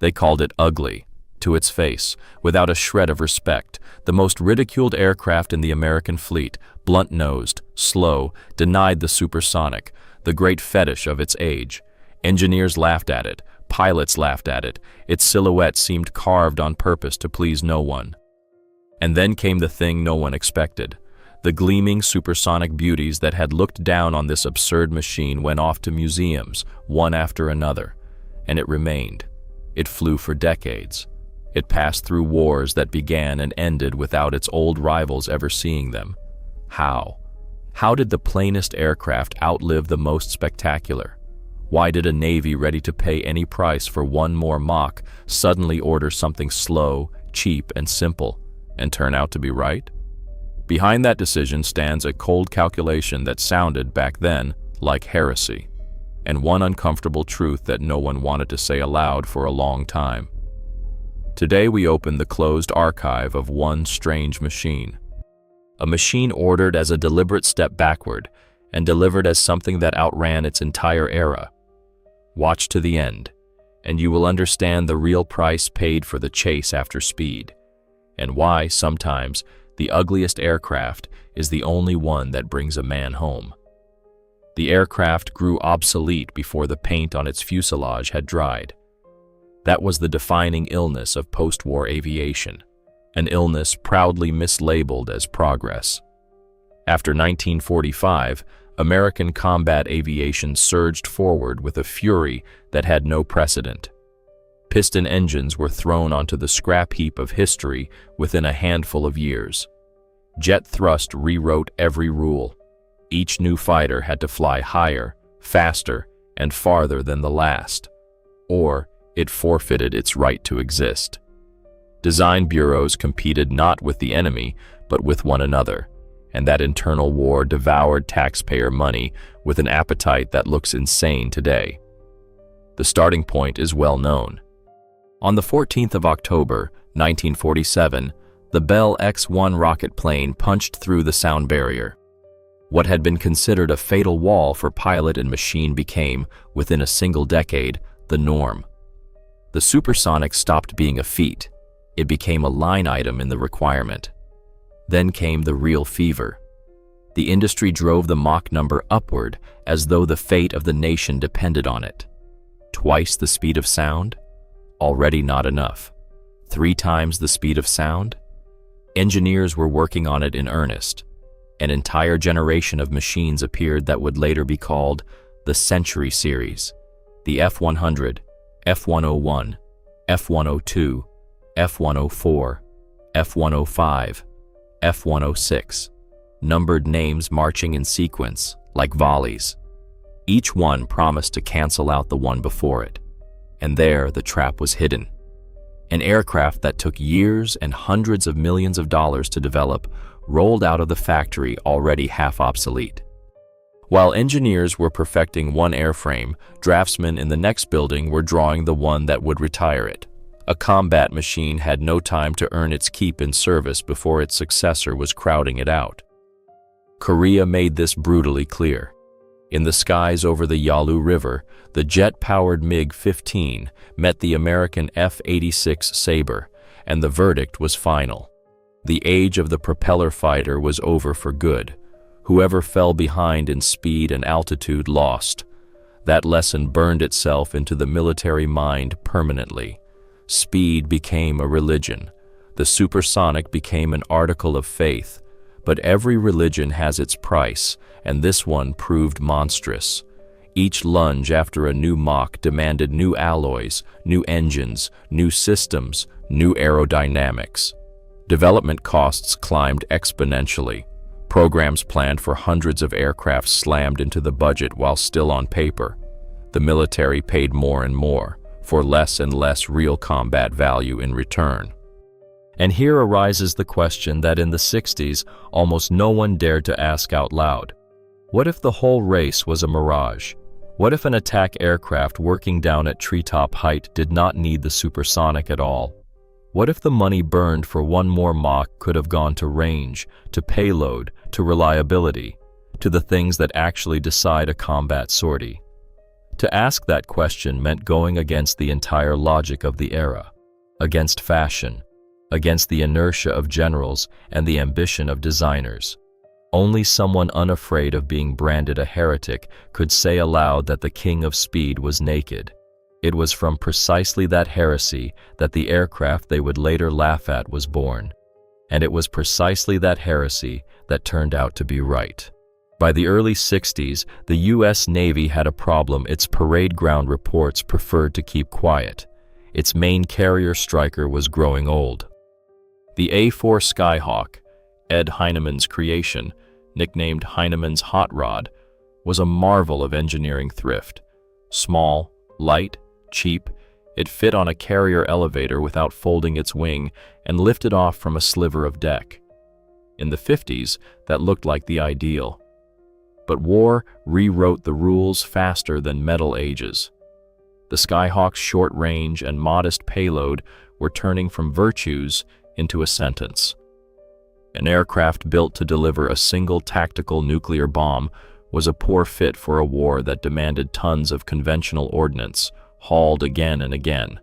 They called it ugly, to its face, without a shred of respect, the most ridiculed aircraft in the American fleet, blunt-nosed, slow, denied the supersonic, the great fetish of its age. Engineers laughed at it, pilots laughed at it, its silhouette seemed carved on purpose to please no one. And then came the thing no one expected. The gleaming supersonic beauties that had looked down on this absurd machine went off to museums, one after another, and it remained. It flew for decades. It passed through wars that began and ended without its old rivals ever seeing them. How? How did the plainest aircraft outlive the most spectacular? Why did a Navy ready to pay any price for one more Mach suddenly order something slow, cheap, and simple, and turn out to be right? Behind that decision stands a cold calculation that sounded, back then, like heresy, and one uncomfortable truth that no one wanted to say aloud for a long time. Today we open the closed archive of one strange machine. A machine ordered as a deliberate step backward and delivered as something that outran its entire era. Watch to the end, and you will understand the real price paid for the chase after speed, and why, sometimes, the ugliest aircraft is the only one that brings a man home. The aircraft grew obsolete before the paint on its fuselage had dried. That was the defining illness of post-war aviation, an illness proudly mislabeled as progress. After 1945, American combat aviation surged forward with a fury that had no precedent. Piston engines were thrown onto the scrap heap of history within a handful of years. Jet thrust rewrote every rule. Each new fighter had to fly higher, faster, and farther than the last, or it forfeited its right to exist. Design bureaus competed not with the enemy, but with one another, and that internal war devoured taxpayer money with an appetite that looks insane today. The starting point is well known. On the 14th of October, 1947, the Bell X-1 rocket plane punched through the sound barrier. What had been considered a fatal wall for pilot and machine became, within a single decade, the norm. The supersonic stopped being a feat. It became a line item in the requirement. Then came the real fever. The industry drove the Mach number upward as though the fate of the nation depended on it. Twice the speed of sound? Already not enough. 3 times the speed of sound? Engineers were working on it in earnest. An entire generation of machines appeared that would later be called the Century Series. The F-100, F-101, F-102, F-104, F-105, F-106, numbered names marching in sequence, like volleys. Each one promised to cancel out the one before it, and there the trap was hidden. An aircraft that took years and hundreds of millions of dollars to develop rolled out of the factory already half obsolete. While engineers were perfecting one airframe, draftsmen in the next building were drawing the one that would retire it. A combat machine had no time to earn its keep in service before its successor was crowding it out. Korea made this brutally clear. In the skies over the Yalu River, the jet-powered MiG-15 met the American F-86 Sabre, and the verdict was final. The age of the propeller fighter was over for good. Whoever fell behind in speed and altitude lost. That lesson burned itself into the military mind permanently. Speed became a religion. The supersonic became an article of faith. But every religion has its price, and this one proved monstrous. Each lunge after a new Mach demanded new alloys, new engines, new systems, new aerodynamics. Development costs climbed exponentially. Programs planned for hundreds of aircraft slammed into the budget while still on paper. The military paid more and more, for less and less real combat value in return. And here arises the question that in the 60s, almost no one dared to ask out loud. What if the whole race was a mirage? What if an attack aircraft working down at treetop height did not need the supersonic at all? What if the money burned for one more Mach could have gone to range, to payload, to reliability, to the things that actually decide a combat sortie? To ask that question meant going against the entire logic of the era, against fashion, against the inertia of generals and the ambition of designers. Only someone unafraid of being branded a heretic could say aloud that the king of speed was naked. It was from precisely that heresy that the aircraft they would later laugh at was born. And it was precisely that heresy that turned out to be right. By the early 60s, the U.S. Navy had a problem its parade ground reports preferred to keep quiet. Its main carrier striker was growing old. The A-4 Skyhawk, Ed Heinemann's creation, nicknamed Heinemann's Hot Rod, was a marvel of engineering thrift. Small, light, cheap, it fit on a carrier elevator without folding its wing and lifted off from a sliver of deck. In the 50s, that looked like the ideal. But war rewrote the rules faster than metal ages. The Skyhawk's short range and modest payload were turning from virtues into a sentence. An aircraft built to deliver a single tactical nuclear bomb was a poor fit for a war that demanded tons of conventional ordnance, hauled again and again.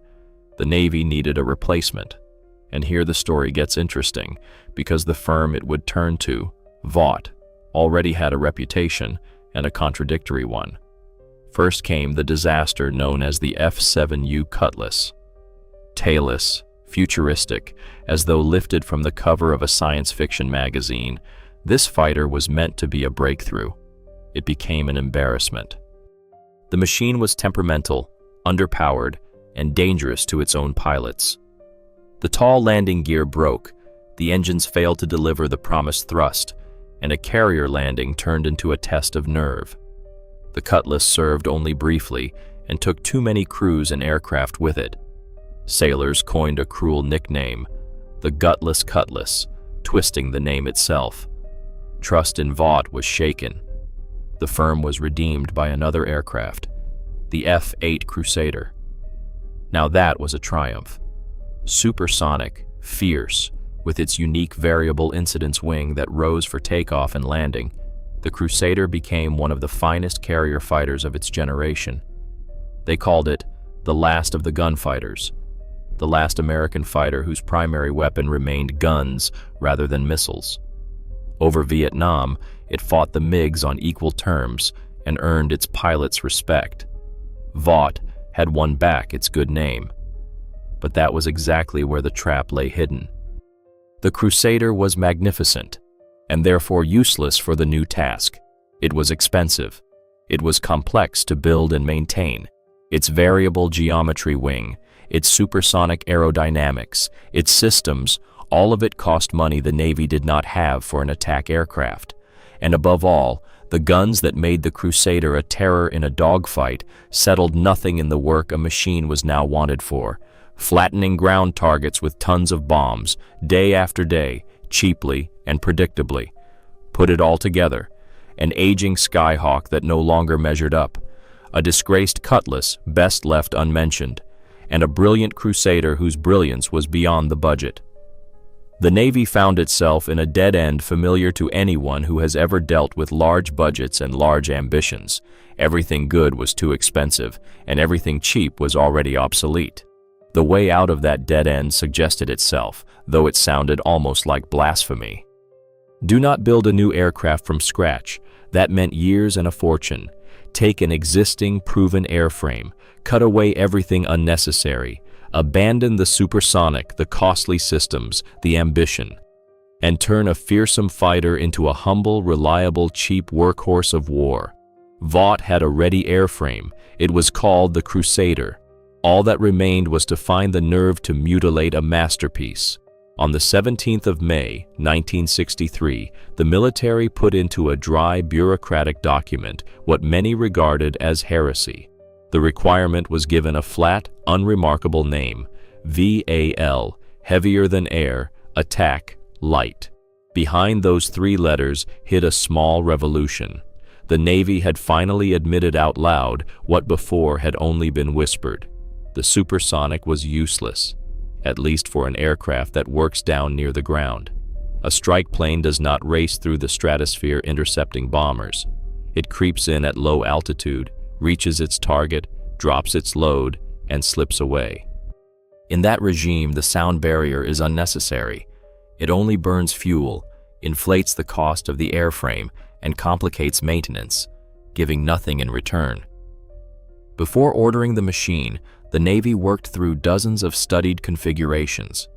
The Navy needed a replacement. And here the story gets interesting, because the firm it would turn to, Vought, already had a reputation, and a contradictory one. First came the disaster known as the F-7U Cutlass. Tailless, futuristic, as though lifted from the cover of a science fiction magazine, this fighter was meant to be a breakthrough. It became an embarrassment. The machine was temperamental, underpowered, and dangerous to its own pilots. The tall landing gear broke, the engines failed to deliver the promised thrust, and a carrier landing turned into a test of nerve. The Cutlass served only briefly and took too many crews and aircraft with it. Sailors coined a cruel nickname, the Gutless Cutlass, twisting the name itself. Trust in Vought was shaken. The firm was redeemed by another aircraft, the F-8 Crusader. Now that was a triumph. Supersonic, fierce, with its unique variable incidence wing that rose for takeoff and landing, the Crusader became one of the finest carrier fighters of its generation. They called it the last of the gunfighters, the last American fighter whose primary weapon remained guns rather than missiles. Over Vietnam, it fought the MiGs on equal terms and earned its pilots' respect. Vought had won back its good name. But that was exactly where the trap lay hidden. The Crusader was magnificent, and therefore useless for the new task. It was expensive. It was complex to build and maintain. Its variable geometry wing, its supersonic aerodynamics, its systems, all of it cost money the Navy did not have for an attack aircraft. And above all, the guns that made the Crusader a terror in a dogfight settled nothing in the work a machine was now wanted for, flattening ground targets with tons of bombs, day after day, cheaply and predictably. Put it all together, an aging Skyhawk that no longer measured up, a disgraced Cutlass best left unmentioned, and a brilliant Crusader whose brilliance was beyond the budget. The Navy found itself in a dead end familiar to anyone who has ever dealt with large budgets and large ambitions. Everything good was too expensive, and everything cheap was already obsolete. The way out of that dead end suggested itself, though it sounded almost like blasphemy. Do not build a new aircraft from scratch. That meant years and a fortune. Take an existing, proven airframe, cut away everything unnecessary, abandon the supersonic, the costly systems, the ambition, and turn a fearsome fighter into a humble, reliable, cheap workhorse of war. Vought had a ready airframe. It was called the Crusader. All that remained was to find the nerve to mutilate a masterpiece. On the 17th of May, 1963, the military put into a dry, bureaucratic document what many regarded as heresy. The requirement was given a flat, unremarkable name, VAL, heavier than air, attack, light. Behind those three letters hid a small revolution. The Navy had finally admitted out loud what before had only been whispered. The supersonic was useless, at least for an aircraft that works down near the ground. A strike plane does not race through the stratosphere intercepting bombers. It creeps in at low altitude, reaches its target, drops its load, and slips away. In that regime, the sound barrier is unnecessary. It only burns fuel, inflates the cost of the airframe, and complicates maintenance, giving nothing in return. Before ordering the machine, the Navy worked through dozens of studied configurations.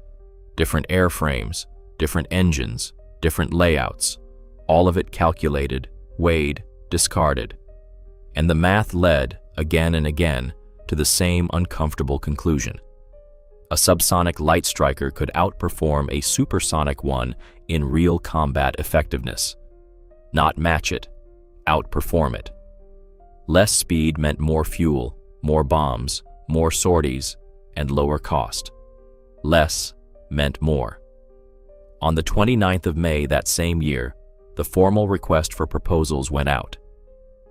Different airframes, different engines, different layouts, all of it calculated, weighed, discarded. And the math led, again and again, to the same uncomfortable conclusion. A subsonic light striker could outperform a supersonic one in real combat effectiveness. Not match it, outperform it. Less speed meant more fuel, more bombs, more sorties, and lower cost. Less meant more. On the 29th of May that same year, the formal request for proposals went out.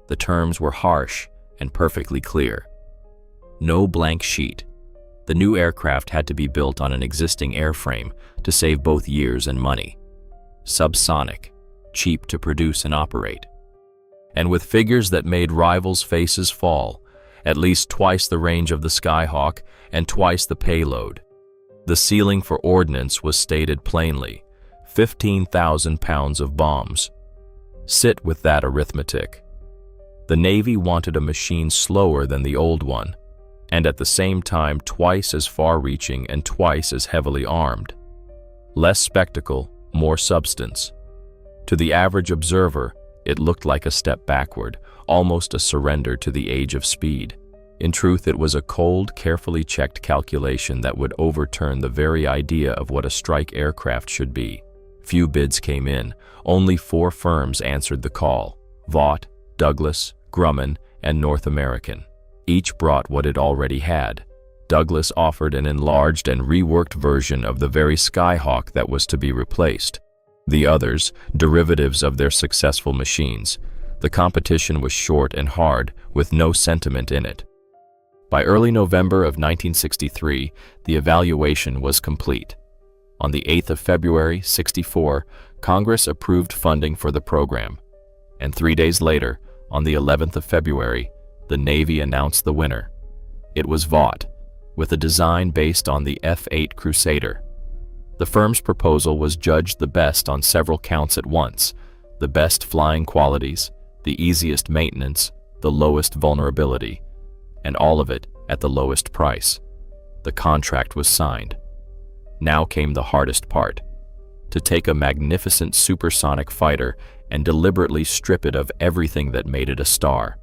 The terms were harsh and perfectly clear. No blank sheet. The new aircraft had to be built on an existing airframe to save both years and money. Subsonic, cheap to produce and operate. And with figures that made rivals' faces fall, at least twice the range of the Skyhawk and twice the payload. The ceiling for ordnance was stated plainly, 15,000 pounds of bombs. Sit with that arithmetic. The Navy wanted a machine slower than the old one, and at the same time twice as far-reaching and twice as heavily armed. Less spectacle, more substance. To the average observer, it looked like a step backward, almost a surrender to the age of speed. In truth, it was a cold, carefully checked calculation that would overturn the very idea of what a strike aircraft should be. Few bids came in. Only 4 firms answered the call: Vought, Douglas, Grumman, and North American. Each brought what it already had. Douglas offered an enlarged and reworked version of the very Skyhawk that was to be replaced. The others, derivatives of their successful machines. The competition was short and hard, with no sentiment in it. By early November of 1963, the evaluation was complete. On the 8th of February, '64, Congress approved funding for the program. And 3 days later, on the 11th of February, the Navy announced the winner. It was Vought, with a design based on the F-8 Crusader. The firm's proposal was judged the best on several counts at once: the best flying qualities, the easiest maintenance, the lowest vulnerability, and all of it at the lowest price. The contract was signed. Now came the hardest part: to take a magnificent supersonic fighter and deliberately strip it of everything that made it a star.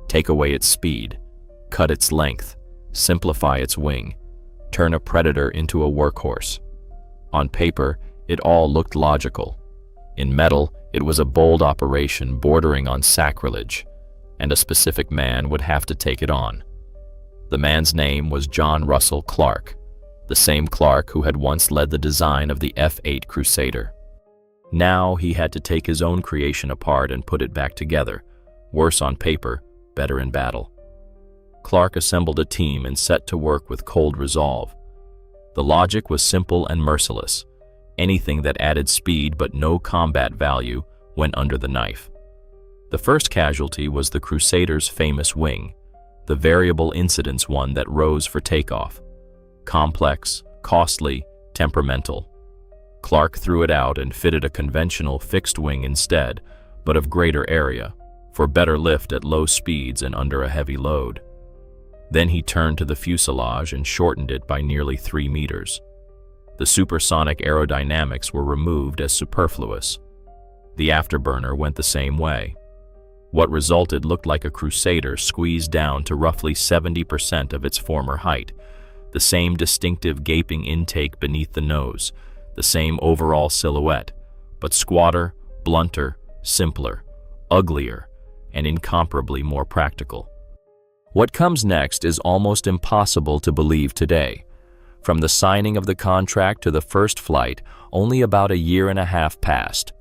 Take away its speed, cut its length, simplify its wing, turn a predator into a workhorse. On paper, it all looked logical. In metal, it was a bold operation bordering on sacrilege, and a specific man would have to take it on. The man's name was John Russell Clark, the same Clark who had once led the design of the F-8 Crusader. Now he had to take his own creation apart and put it back together, worse on paper, better in battle. Clark assembled a team and set to work with cold resolve. The logic was simple and merciless. Anything that added speed but no combat value went under the knife. The first casualty was the Crusader's famous wing, the variable incidence one that rose for takeoff. Complex, costly, temperamental. Clark threw it out and fitted a conventional fixed wing instead, but of greater area, for better lift at low speeds and under a heavy load. Then he turned to the fuselage and shortened it by nearly 3 meters. The supersonic aerodynamics were removed as superfluous. The afterburner went the same way. What resulted looked like a Crusader squeezed down to roughly 70% of its former height, the same distinctive gaping intake beneath the nose, the same overall silhouette, but squatter, blunter, simpler, uglier, and incomparably more practical. What comes next is almost impossible to believe today. From the signing of the contract to the first flight, only about a year and a half passed.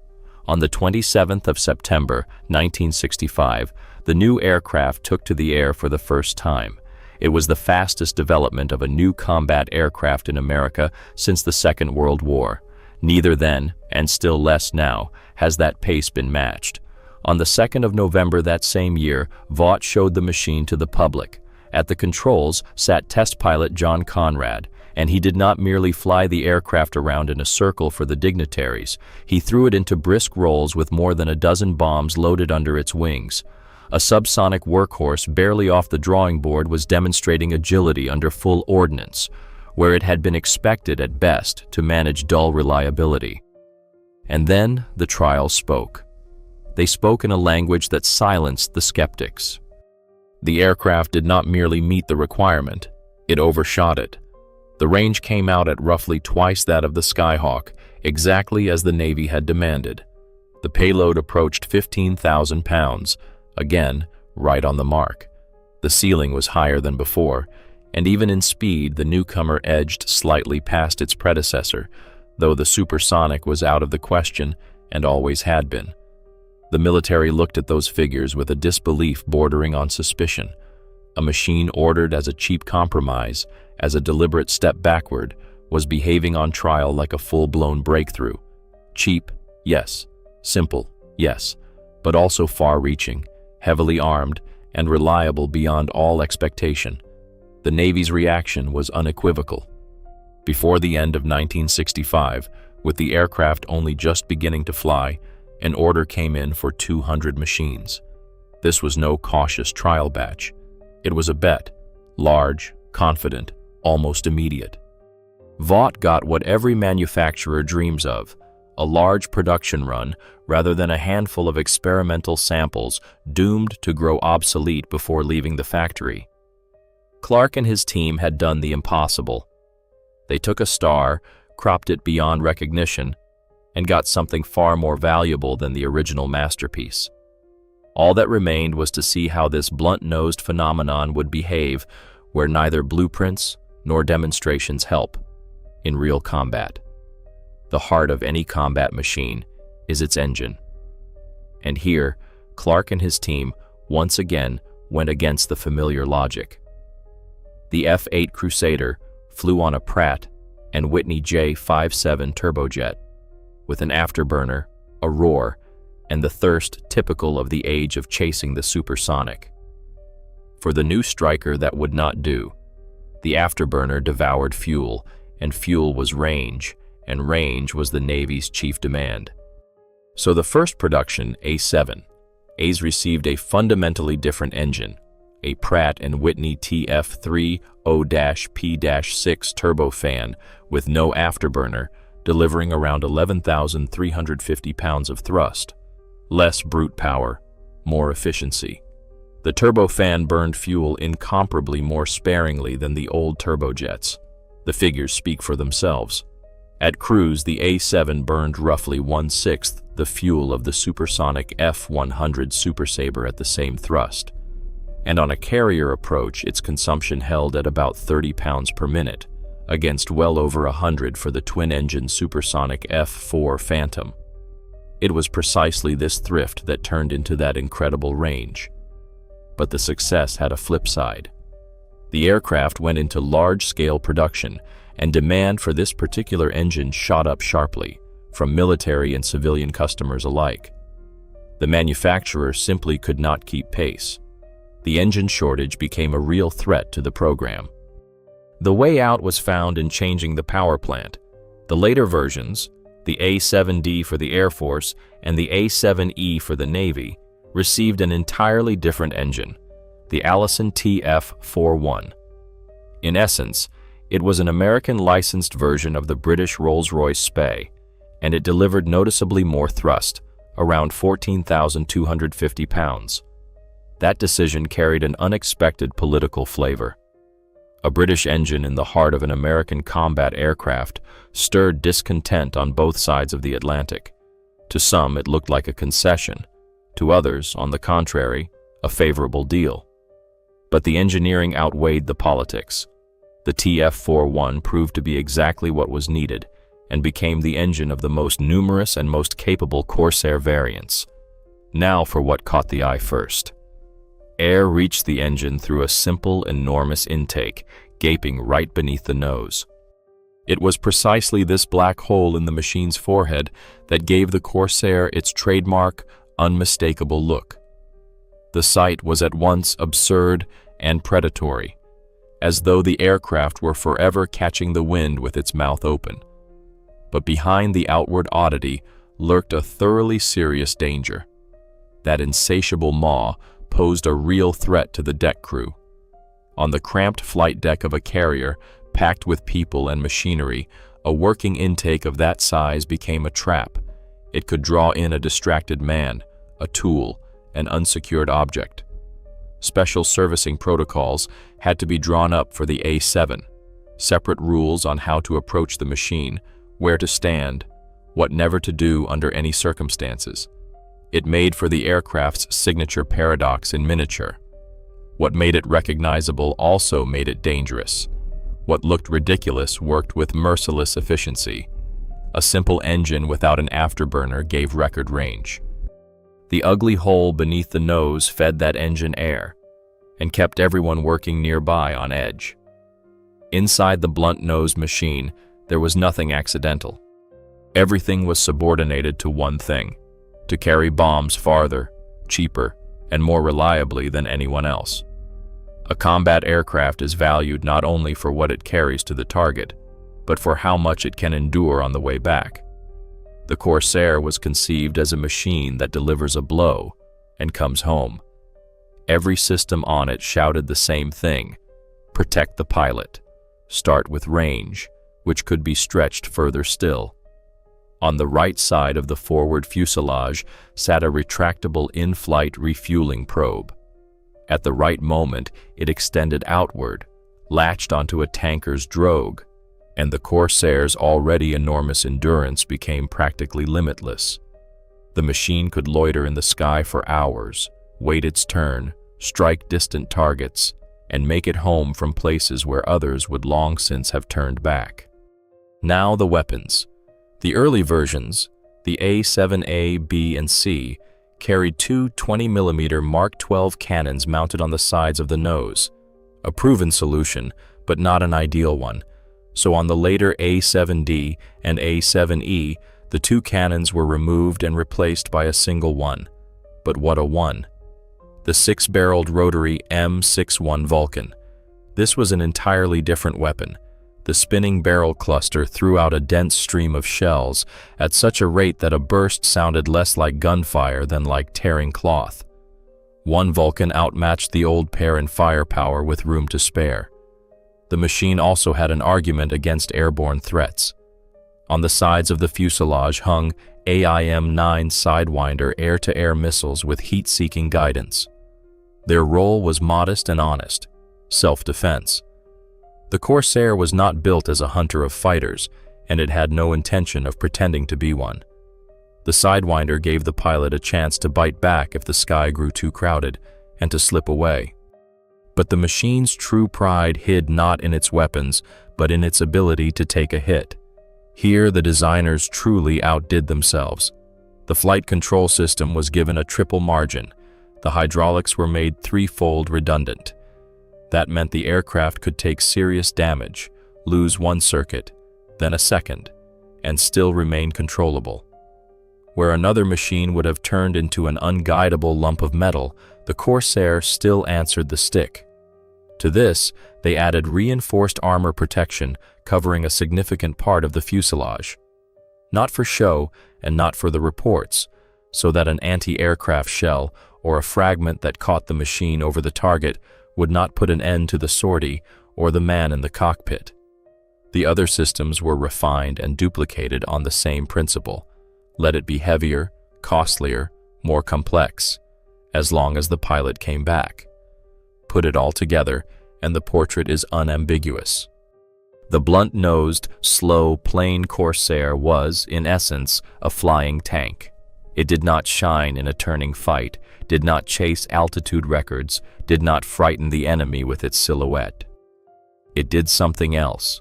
On the 27th of September, 1965, the new aircraft took to the air for the first time. It was the fastest development of a new combat aircraft in America since the Second World War. Neither then, and still less now, has that pace been matched. On the 2nd of November that same year, Vought showed the machine to the public. At the controls sat test pilot John Conrad, and he did not merely fly the aircraft around in a circle for the dignitaries. He threw it into brisk rolls with more than a dozen bombs loaded under its wings. A subsonic workhorse barely off the drawing board was demonstrating agility under full ordnance, where it had been expected at best to manage dull reliability. And then the trial spoke. They spoke in a language that silenced the skeptics. The aircraft did not merely meet the requirement, it overshot it. The range came out at roughly twice that of the Skyhawk, exactly as the Navy had demanded. The payload approached 15,000 pounds, again, right on the mark. The ceiling was higher than before, and even in speed the newcomer edged slightly past its predecessor, though the supersonic was out of the question and always had been. The military looked at those figures with a disbelief bordering on suspicion. A machine ordered as a cheap compromise, as a deliberate step backward, was behaving on trial like a full-blown breakthrough. Cheap, yes. Simple, yes. But also far-reaching, heavily armed, and reliable beyond all expectation. The Navy's reaction was unequivocal. Before the end of 1965, with the aircraft only just beginning to fly, an order came in for 200 machines. This was no cautious trial batch. It was a bet, large, confident, almost immediate. Vought got what every manufacturer dreams of, a large production run rather than a handful of experimental samples doomed to grow obsolete before leaving the factory. Clark and his team had done the impossible. They took a star, cropped it beyond recognition, and got something far more valuable than the original masterpiece. All that remained was to see how this blunt-nosed phenomenon would behave where neither blueprints nor demonstrations help, in real combat. The heart of any combat machine is its engine. And here, Clark and his team once again went against the familiar logic. The F-8 Crusader flew on a Pratt and Whitney J57 turbojet, with an afterburner, a roar, and the thirst typical of the age of chasing the supersonic. For the new striker that would not do. The afterburner devoured fuel, and fuel was range, and range was the Navy's chief demand. So the first production, A7, A's received a fundamentally different engine, a Pratt & Whitney TF30-P-6 turbofan with no afterburner, delivering around 11,350 pounds of thrust. Less brute power, more efficiency. The turbofan burned fuel incomparably more sparingly than the old turbojets. The figures speak for themselves. At cruise, the A7 burned roughly 1/6 the fuel of the supersonic F-100 Super Sabre at the same thrust. And on a carrier approach, its consumption held at about 30 pounds per minute, against well over 100 for the twin-engine supersonic F-4 Phantom. It was precisely this thrift that turned into that incredible range. But the success had a flip side. The aircraft went into large-scale production, and demand for this particular engine shot up sharply, from military and civilian customers alike. The manufacturer simply could not keep pace. The engine shortage became a real threat to the program. The way out was found in changing the power plant. The later versions, the A7D for the Air Force and the A7E for the Navy, received an entirely different engine, the Allison TF41. In essence, it was an American-licensed version of the British Rolls-Royce Spey, and it delivered noticeably more thrust, around 14,250 pounds. That decision carried an unexpected political flavor. A British engine in the heart of an American combat aircraft stirred discontent on both sides of the Atlantic. To some, it looked like a concession. To others, on the contrary, a favorable deal. But the engineering outweighed the politics. The TF41 proved to be exactly what was needed and became the engine of the most numerous and most capable Corsair variants. Now for what caught the eye first. Air reached the engine through a simple, enormous intake, gaping right beneath the nose. It was precisely this black hole in the machine's forehead that gave the Corsair its trademark, unmistakable look. The sight was at once absurd and predatory, as though the aircraft were forever catching the wind with its mouth open. But behind the outward oddity lurked a thoroughly serious danger. That insatiable maw posed a real threat to the deck crew. On the cramped flight deck of a carrier, packed with people and machinery, a working intake of that size became a trap. It could draw in a distracted man, a tool, an unsecured object. Special servicing protocols had to be drawn up for the A7, separate rules on how to approach the machine, where to stand, what never to do under any circumstances. It made for the aircraft's signature paradox in miniature. What made it recognizable also made it dangerous. What looked ridiculous worked with merciless efficiency. A simple engine without an afterburner gave record range. The ugly hole beneath the nose fed that engine air and kept everyone working nearby on edge. Inside the blunt-nosed machine, there was nothing accidental. Everything was subordinated to one thing: to carry bombs farther, cheaper, and more reliably than anyone else. A combat aircraft is valued not only for what it carries to the target, but for how much it can endure on the way back. The Corsair was conceived as a machine that delivers a blow and comes home. Every system on it shouted the same thing: protect the pilot, start with range, which could be stretched further still. On the right side of the forward fuselage sat a retractable in-flight refueling probe. At the right moment, it extended outward, latched onto a tanker's drogue, and the Corsair's already enormous endurance became practically limitless. The machine could loiter in the sky for hours, wait its turn, strike distant targets, and make it home from places where others would long since have turned back. Now the weapons. The early versions, the A7A, B, and C, carried two 20mm Mark 12 cannons mounted on the sides of the nose. A proven solution, but not an ideal one. So on the later A7D and A7E, the two cannons were removed and replaced by a single one. But what a one! The six-barreled rotary M61 Vulcan. This was an entirely different weapon. The spinning barrel cluster threw out a dense stream of shells at such a rate that a burst sounded less like gunfire than like tearing cloth. One Vulcan outmatched the old pair in firepower with room to spare. The machine also had an argument against airborne threats. On the sides of the fuselage hung AIM-9 Sidewinder air-to-air missiles with heat-seeking guidance. Their role was modest and honest: self-defense. The Corsair was not built as a hunter of fighters, and it had no intention of pretending to be one. The Sidewinder gave the pilot a chance to bite back if the sky grew too crowded, and to slip away. But the machine's true pride hid not in its weapons, but in its ability to take a hit. Here the designers truly outdid themselves. The flight control system was given a triple margin. The hydraulics were made threefold redundant. That meant the aircraft could take serious damage, lose one circuit, then a second, and still remain controllable. Where another machine would have turned into an unguidable lump of metal, the Corsair still answered the stick. To this, they added reinforced armor protection covering a significant part of the fuselage. Not for show and not for the reports, so that an anti-aircraft shell or a fragment that caught the machine over the target would not put an end to the sortie or the man in the cockpit. The other systems were refined and duplicated on the same principle. Let it be heavier, costlier, more complex, as long as the pilot came back. Put it all together, and the portrait is unambiguous. The blunt-nosed, slow, plain Corsair was, in essence, a flying tank. It did not shine in a turning fight, did not chase altitude records, did not frighten the enemy with its silhouette. It did something else.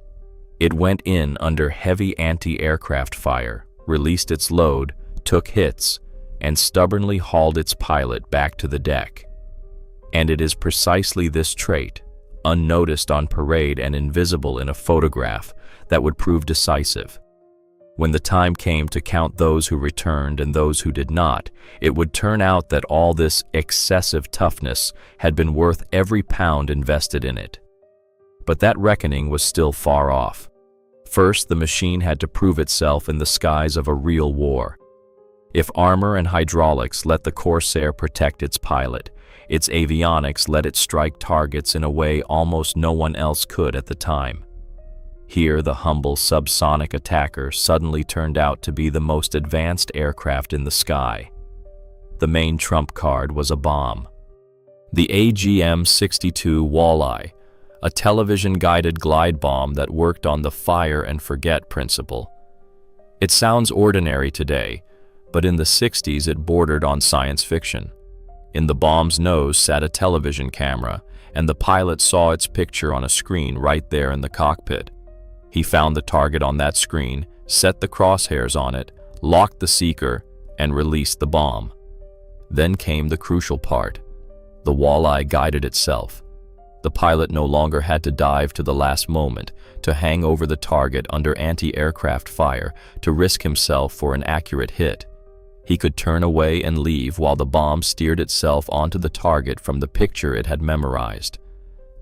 It went in under heavy anti-aircraft fire, released its load, took hits, and stubbornly hauled its pilot back to the deck. And it is precisely this trait, unnoticed on parade and invisible in a photograph, that would prove decisive. When the time came to count those who returned and those who did not, it would turn out that all this excessive toughness had been worth every pound invested in it. But that reckoning was still far off. First, the machine had to prove itself in the skies of a real war. If armor and hydraulics let the Corsair protect its pilot, its avionics let it strike targets in a way almost no one else could at the time. Here, the humble subsonic attacker suddenly turned out to be the most advanced aircraft in the sky. The main trump card was a bomb. The AGM-62 Walleye, a television-guided glide bomb that worked on the fire and forget principle. It sounds ordinary today, but in the 60s it bordered on science fiction. In the bomb's nose sat a television camera, and the pilot saw its picture on a screen right there in the cockpit. He found the target on that screen, set the crosshairs on it, locked the seeker, and released the bomb. Then came the crucial part. The Walleye guided itself. The pilot no longer had to dive to the last moment, to hang over the target under anti-aircraft fire, to risk himself for an accurate hit. He could turn away and leave while the bomb steered itself onto the target from the picture it had memorized.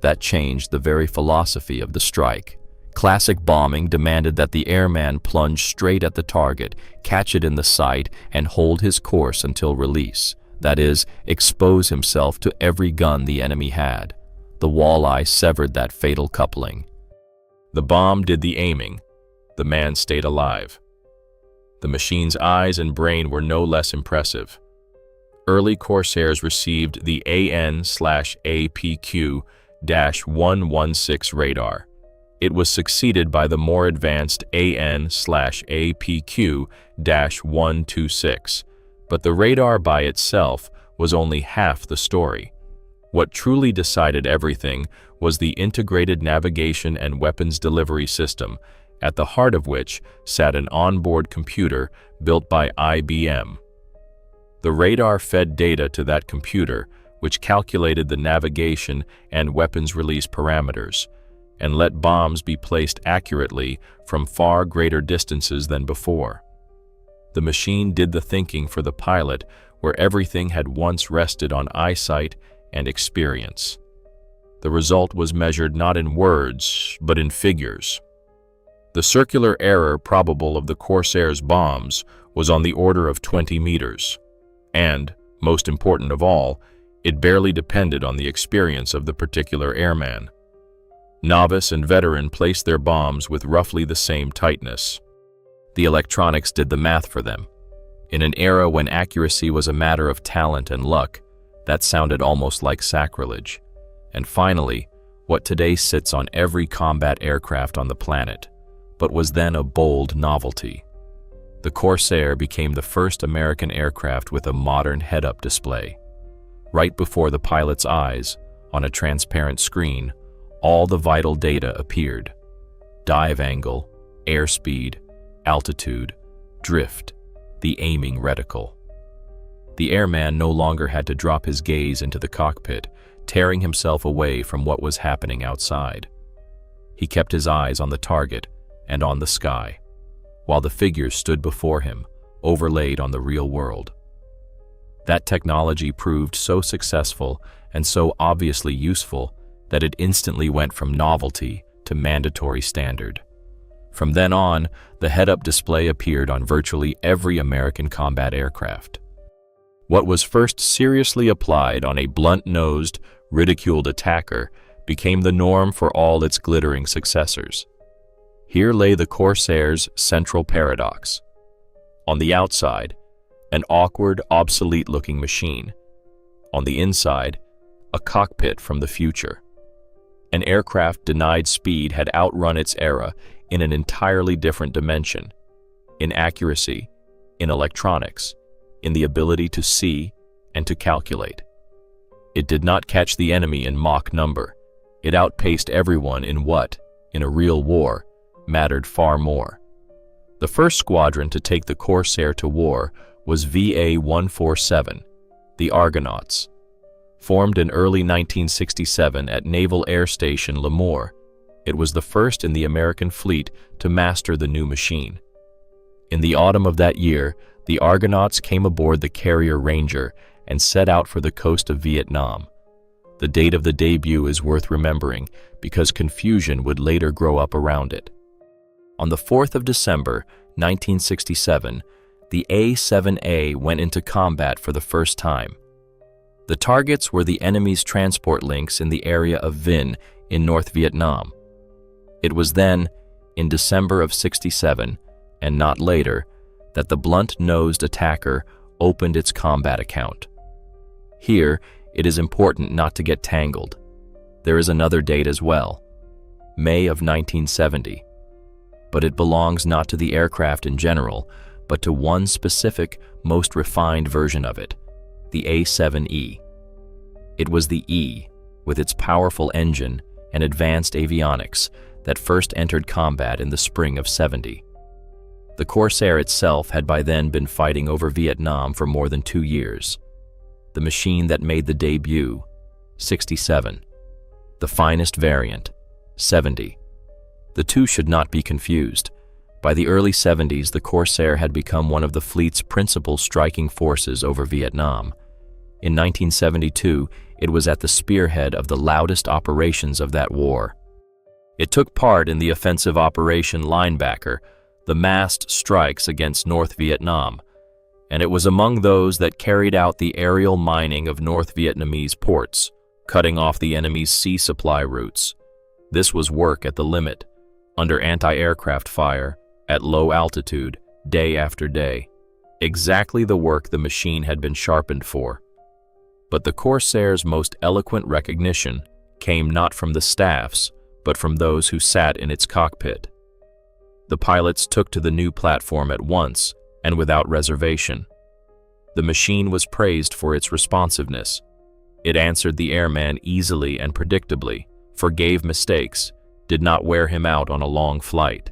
That changed the very philosophy of the strike. Classic bombing demanded that the airman plunge straight at the target, catch it in the sight, and hold his course until release. That is, expose himself to every gun the enemy had. The Walleye severed that fatal coupling. The bomb did the aiming. The man stayed alive. The machine's eyes and brain were no less impressive. Early Corsairs received the AN/APQ-116 radar. It was succeeded by the more advanced AN/APQ-126, but the radar by itself was only half the story. What truly decided everything was the integrated navigation and weapons delivery system, at the heart of which sat an onboard computer built by IBM. The radar fed data to that computer, which calculated the navigation and weapons release parameters, and let bombs be placed accurately from far greater distances than before. The machine did the thinking for the pilot, where everything had once rested on eyesight and experience. The result was measured not in words, but in figures. The circular error probable of the Corsair's bombs was on the order of 20 meters, and, most important of all, it barely depended on the experience of the particular airman. Novice and veteran placed their bombs with roughly the same tightness. The electronics did the math for them. In an era when accuracy was a matter of talent and luck, that sounded almost like sacrilege. And finally, what today sits on every combat aircraft on the planet, but was then a bold novelty. The Corsair became the first American aircraft with a modern head-up display. Right before the pilot's eyes, on a transparent screen, all the vital data appeared: dive angle, airspeed, altitude, drift, the aiming reticle. The airman no longer had to drop his gaze into the cockpit, tearing himself away from what was happening outside. He kept his eyes on the target and on the sky, while the figures stood before him, overlaid on the real world. That technology proved so successful and so obviously useful that it instantly went from novelty to mandatory standard. From then on, the head-up display appeared on virtually every American combat aircraft. What was first seriously applied on a blunt-nosed, ridiculed attacker became the norm for all its glittering successors. Here lay the Corsair's central paradox. On the outside, an awkward, obsolete-looking machine. On the inside, a cockpit from the future. An aircraft denied speed had outrun its era in an entirely different dimension, in accuracy, in electronics, in the ability to see and to calculate. It did not catch the enemy in Mach number. It outpaced everyone in what, in a real war, mattered far more. The first squadron to take the Corsair to war was VA-147, the Argonauts. Formed in early 1967 at Naval Air Station Lemoore, it was the first in the American fleet to master the new machine. In the autumn of that year, the Argonauts came aboard the carrier Ranger and set out for the coast of Vietnam. The date of the debut is worth remembering because confusion would later grow up around it. On the 4th of December, 1967, the A-7A went into combat for the first time. The targets were the enemy's transport links in the area of Vinh in North Vietnam. It was then, in December of '67, and not later, that the blunt-nosed attacker opened its combat account. Here, it is important not to get tangled. There is another date as well, May of 1970. But it belongs not to the aircraft in general, but to one specific, most refined version of it, the A-7E. It was the E, with its powerful engine and advanced avionics, that first entered combat in the spring of '70. The Corsair itself had by then been fighting over Vietnam for more than 2 years. The machine that made the debut, 67. The finest variant, 70. The two should not be confused. By the early '70s, the Corsair had become one of the fleet's principal striking forces over Vietnam. In 1972, it was at the spearhead of the loudest operations of that war. It took part in the offensive Operation Linebacker, the massed strikes against North Vietnam, and it was among those that carried out the aerial mining of North Vietnamese ports, cutting off the enemy's sea supply routes. This was work at the limit, under anti-aircraft fire, at low altitude, day after day. Exactly the work the machine had been sharpened for. But the Corsair's most eloquent recognition came not from the staffs, but from those who sat in its cockpit. The pilots took to the new platform at once and without reservation. The machine was praised for its responsiveness. It answered the airman easily and predictably, forgave mistakes, did not wear him out on a long flight.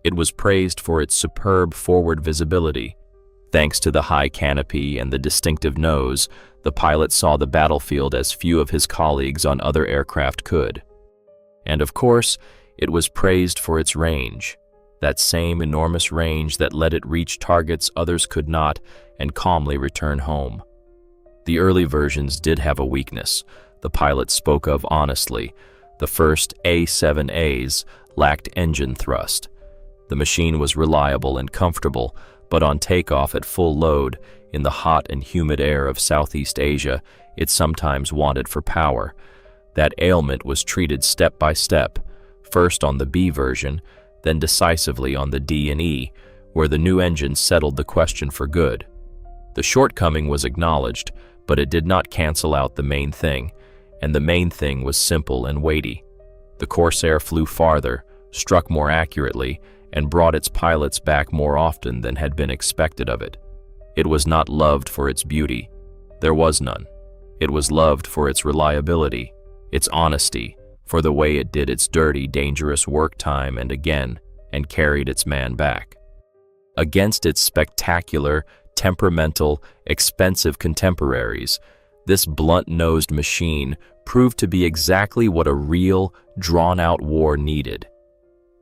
It was praised for its superb forward visibility. Thanks to the high canopy and the distinctive nose, the pilot saw the battlefield as few of his colleagues on other aircraft could. And of course, it was praised for its range, that same enormous range that let it reach targets others could not and calmly return home. The early versions did have a weakness, the pilot spoke of honestly. The first A-7As lacked engine thrust. The machine was reliable and comfortable, but on takeoff at full load, in the hot and humid air of Southeast Asia, it sometimes wanted for power. That ailment was treated step by step, first on the B version, then decisively on the D and E, where the new engine settled the question for good. The shortcoming was acknowledged, but it did not cancel out the main thing, and the main thing was simple and weighty. The Corsair flew farther, struck more accurately, and brought its pilots back more often than had been expected of it. It was not loved for its beauty. There was none. It was loved for its reliability, its honesty, for the way it did its dirty, dangerous work time and again, and carried its man back. Against its spectacular, temperamental, expensive contemporaries, this blunt-nosed machine proved to be exactly what a real, drawn-out war needed.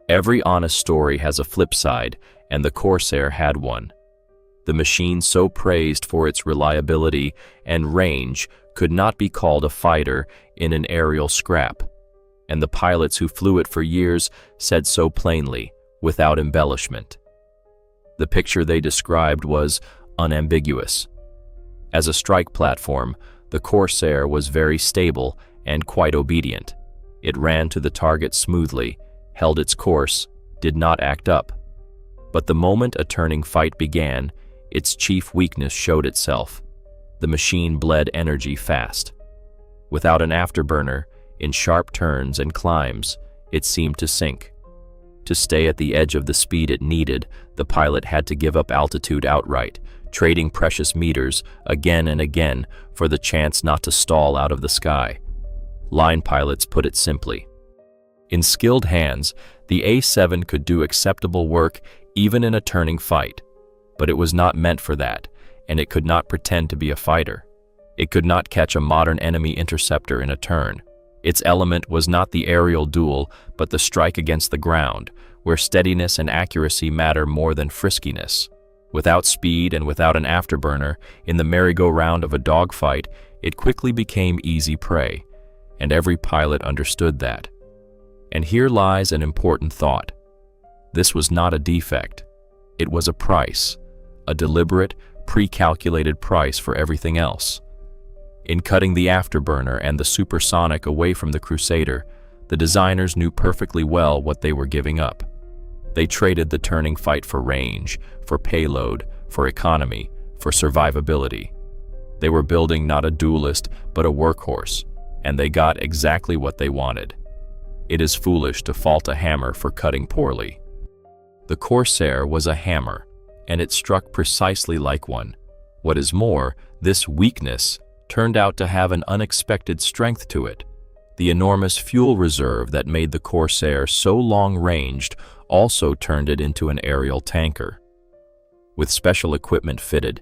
Every honest story has a flip side, and the Corsair had one. The machine so praised for its reliability and range could not be called a fighter in an aerial scrap, and the pilots who flew it for years said so plainly, without embellishment. The picture they described was unambiguous. As a strike platform, the Corsair was very stable and quite obedient. It ran to the target smoothly, held its course, did not act up. But the moment a turning fight began, its chief weakness showed itself. The machine bled energy fast. Without an afterburner, in sharp turns and climbs, it seemed to sink. To stay at the edge of the speed it needed, the pilot had to give up altitude outright, trading precious meters again and again for the chance not to stall out of the sky. Line pilots put it simply. In skilled hands, the A-7 could do acceptable work even in a turning fight, but it was not meant for that, and it could not pretend to be a fighter. It could not catch a modern enemy interceptor in a turn. Its element was not the aerial duel, but the strike against the ground, where steadiness and accuracy matter more than friskiness. Without speed and without an afterburner, in the merry-go-round of a dogfight, it quickly became easy prey, and every pilot understood that. And here lies an important thought. This was not a defect. It was a price, a deliberate, pre-calculated price for everything else. In cutting the afterburner and the supersonic away from the Crusader, the designers knew perfectly well what they were giving up. They traded the turning fight for range, for payload, for economy, for survivability. They were building not a duelist, but a workhorse, and they got exactly what they wanted. It is foolish to fault a hammer for cutting poorly. The Corsair was a hammer, and it struck precisely like one. What is more, this weakness turned out to have an unexpected strength to it. The enormous fuel reserve that made the Corsair so long-ranged also turned it into an aerial tanker. With special equipment fitted,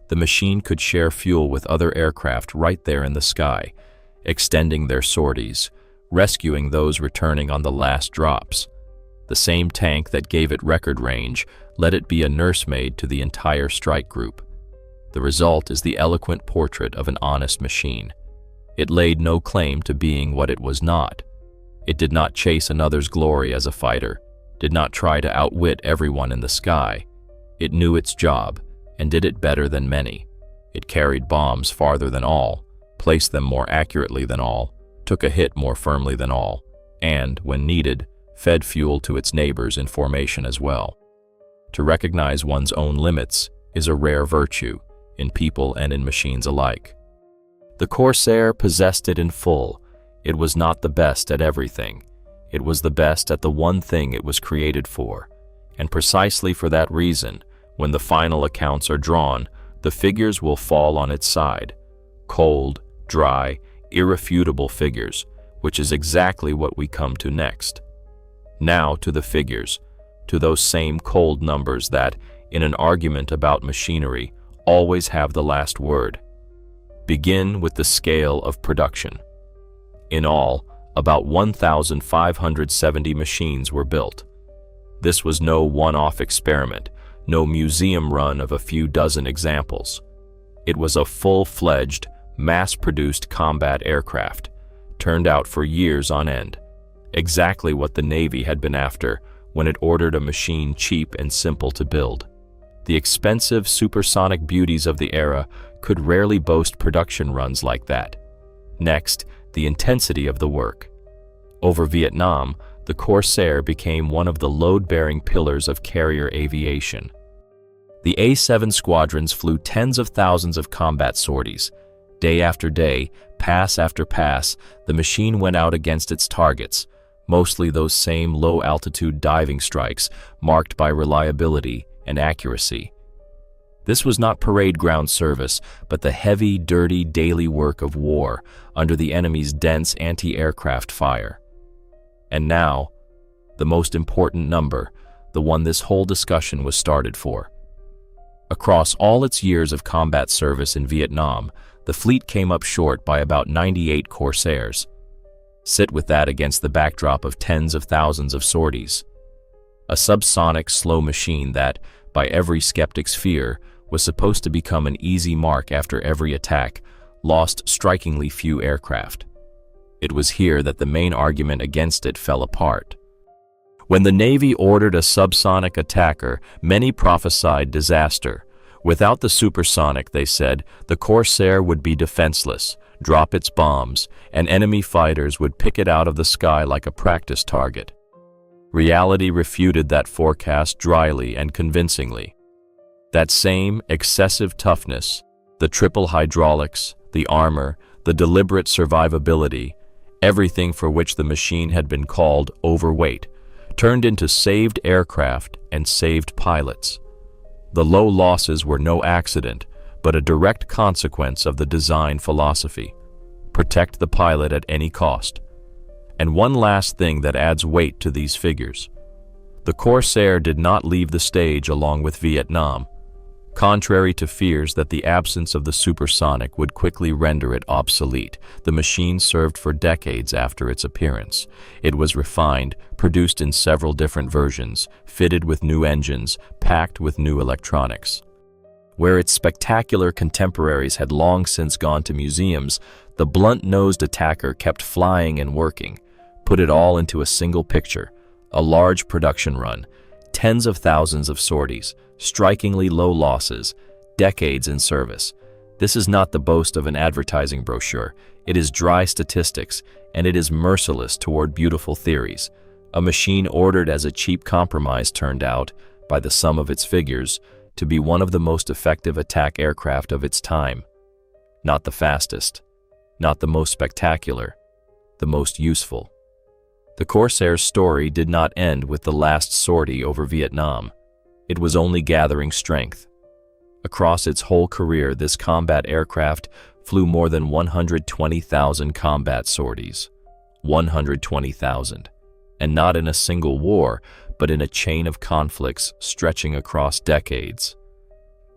the machine could share fuel with other aircraft right there in the sky, extending their sorties, rescuing those returning on the last drops. The same tank that gave it record range let it be a nursemaid to the entire strike group. The result is the eloquent portrait of an honest machine. It laid no claim to being what it was not. It did not chase another's glory as a fighter, did not try to outwit everyone in the sky. It knew its job and did it better than many. It carried bombs farther than all, placed them more accurately than all, took a hit more firmly than all, and, when needed, fed fuel to its neighbors in formation as well. To recognize one's own limits is a rare virtue, in people and in machines alike. The Corsair possessed it in full. It was not the best at everything. It was the best at the one thing it was created for. And precisely for that reason, when the final accounts are drawn, the figures will fall on its side. Cold, dry, irrefutable figures, which is exactly what we come to next. Now to the figures, to those same cold numbers that, in an argument about machinery, always have the last word. Begin with the scale of production. In all, about 1,570 machines were built. This was no one-off experiment, no museum run of a few dozen examples. It was a full-fledged, mass-produced combat aircraft, turned out for years on end. Exactly what the Navy had been after when it ordered a machine cheap and simple to build. The expensive supersonic beauties of the era could rarely boast production runs like that. Next, the intensity of the work. Over Vietnam, the Corsair became one of the load-bearing pillars of carrier aviation. The A-7 squadrons flew tens of thousands of combat sorties. Day after day, pass after pass, the machine went out against its targets, mostly those same low-altitude diving strikes marked by reliability and accuracy. This was not parade ground service, but the heavy, dirty, daily work of war under the enemy's dense anti-aircraft fire. And now, the most important number, the one this whole discussion was started for. Across all its years of combat service in Vietnam, the fleet came up short by about 98 Corsairs. Sit with that against the backdrop of tens of thousands of sorties. A subsonic slow machine that, by every skeptic's fear, was supposed to become an easy mark after every attack, lost strikingly few aircraft. It was here that the main argument against it fell apart. When the Navy ordered a subsonic attacker, many prophesied disaster. Without the supersonic, they said, the Corsair would be defenseless, drop its bombs, and enemy fighters would pick it out of the sky like a practice target. Reality refuted that forecast dryly and convincingly. That same excessive toughness, the triple hydraulics, the armor, the deliberate survivability, everything for which the machine had been called overweight, turned into saved aircraft and saved pilots. The low losses were no accident, but a direct consequence of the design philosophy. Protect the pilot at any cost. And one last thing that adds weight to these figures. The Corsair did not leave the stage along with Vietnam. Contrary to fears that the absence of the supersonic would quickly render it obsolete, the machine served for decades after its appearance. It was refined, produced in several different versions, fitted with new engines, packed with new electronics. Where its spectacular contemporaries had long since gone to museums, the blunt-nosed attacker kept flying and working, put it all into a single picture, a large production run, tens of thousands of sorties, strikingly low losses, decades in service. This is not the boast of an advertising brochure. It is dry statistics, and it is merciless toward beautiful theories. A machine ordered as a cheap compromise turned out, by the sum of its figures, to be one of the most effective attack aircraft of its time. Not the fastest, not the most spectacular, the most useful. The Corsair's story did not end with the last sortie over Vietnam. It was only gathering strength. Across its whole career, this combat aircraft flew more than 120,000 combat sorties. 120,000. And not in a single war, but in a chain of conflicts stretching across decades.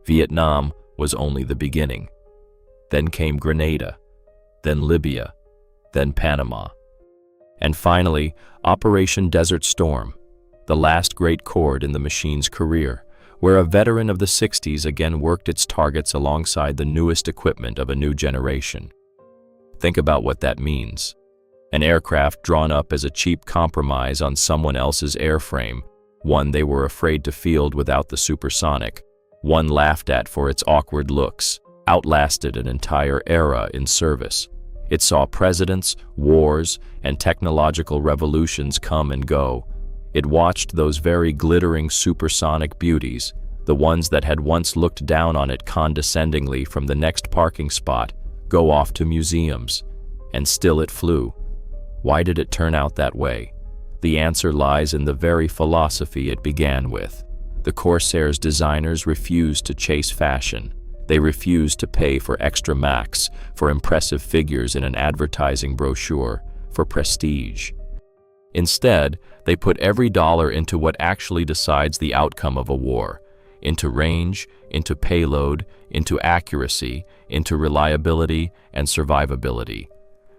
Vietnam was only the beginning. Then came Grenada, then Libya, then Panama. And finally, Operation Desert Storm, the last great chord in the machine's career, where a veteran of the 60s again worked its targets alongside the newest equipment of a new generation. Think about what that means. An aircraft drawn up as a cheap compromise on someone else's airframe, one they were afraid to field without the supersonic, one laughed at for its awkward looks, outlasted an entire era in service. It saw presidents, wars, and technological revolutions come and go. It watched those very glittering supersonic beauties, the ones that had once looked down on it condescendingly from the next parking spot, go off to museums. And still it flew. Why did it turn out that way? The answer lies in the very philosophy it began with. The Corsair's designers refused to chase fashion. They refused to pay for extra Machs, for impressive figures in an advertising brochure, for prestige. Instead, they put every dollar into what actually decides the outcome of a war, into range, into payload, into accuracy, into reliability and survivability.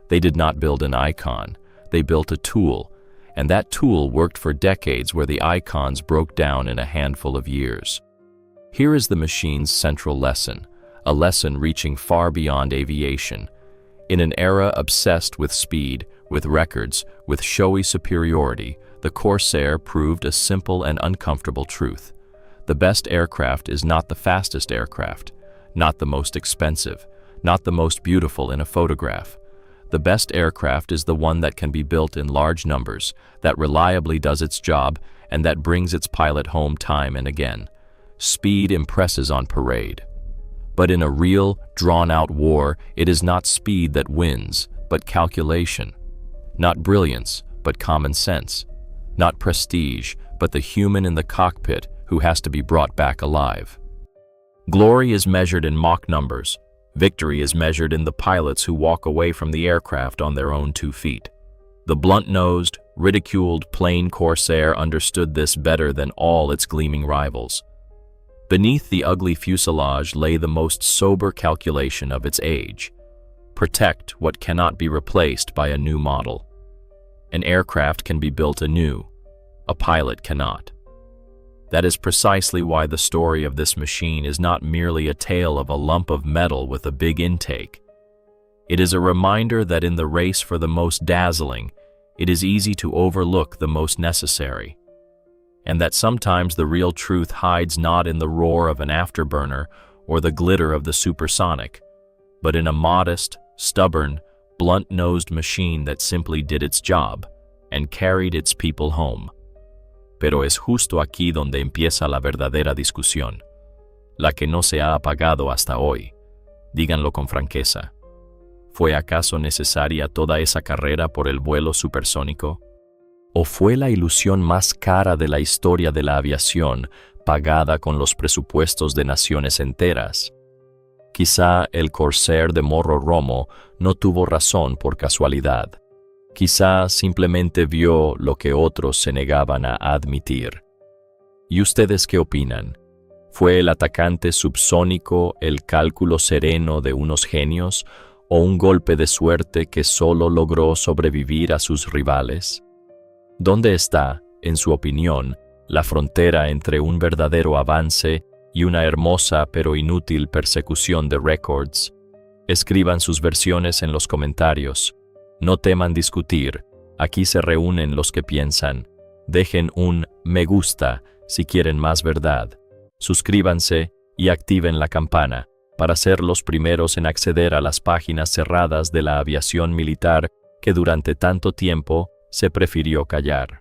They did not build an icon, they built a tool, and that tool worked for decades where the icons broke down in a handful of years. Here is the machine's central lesson, a lesson reaching far beyond aviation. In an era obsessed with speed, with records, with showy superiority, the Corsair proved a simple and uncomfortable truth. The best aircraft is not the fastest aircraft, not the most expensive, not the most beautiful in a photograph. The best aircraft is the one that can be built in large numbers, that reliably does its job, and that brings its pilot home time and again. Speed impresses on parade. But in a real, drawn-out war, it is not speed that wins, but calculation. Not brilliance, but common sense. Not prestige, but the human in the cockpit who has to be brought back alive. Glory is measured in Mach numbers. Victory is measured in the pilots who walk away from the aircraft on their own 2 feet. The blunt-nosed, ridiculed, plain Corsair understood this better than all its gleaming rivals. Beneath the ugly fuselage lay the most sober calculation of its age. Protect what cannot be replaced by a new model. An aircraft can be built anew. A pilot cannot. That is precisely why the story of this machine is not merely a tale of a lump of metal with a big intake. It is a reminder that in the race for the most dazzling, it is easy to overlook the most necessary. And that sometimes the real truth hides not in the roar of an afterburner or the glitter of the supersonic, but in a modest, stubborn, blunt-nosed machine that simply did its job and carried its people home. Pero es justo aquí donde empieza la verdadera discusión, la que no se ha apagado hasta hoy. Díganlo con franqueza. ¿Fue acaso necesaria toda esa carrera por el vuelo supersónico? ¿O fue la ilusión más cara de la historia de la aviación, pagada con los presupuestos de naciones enteras? Quizá el Corsair de Morro Romo no tuvo razón por casualidad. Quizá simplemente vio lo que otros se negaban a admitir. ¿Y ustedes qué opinan? ¿Fue el atacante subsónico el cálculo sereno de unos genios o un golpe de suerte que solo logró sobrevivir a sus rivales? ¿Dónde está, en su opinión, la frontera entre un verdadero avance y una hermosa pero inútil persecución de récords? Escriban sus versiones en los comentarios. No teman discutir, aquí se reúnen los que piensan. Dejen un me gusta si quieren más verdad. Suscríbanse y activen la campana para ser los primeros en acceder a las páginas cerradas de la aviación militar que durante tanto tiempo se prefirió callar.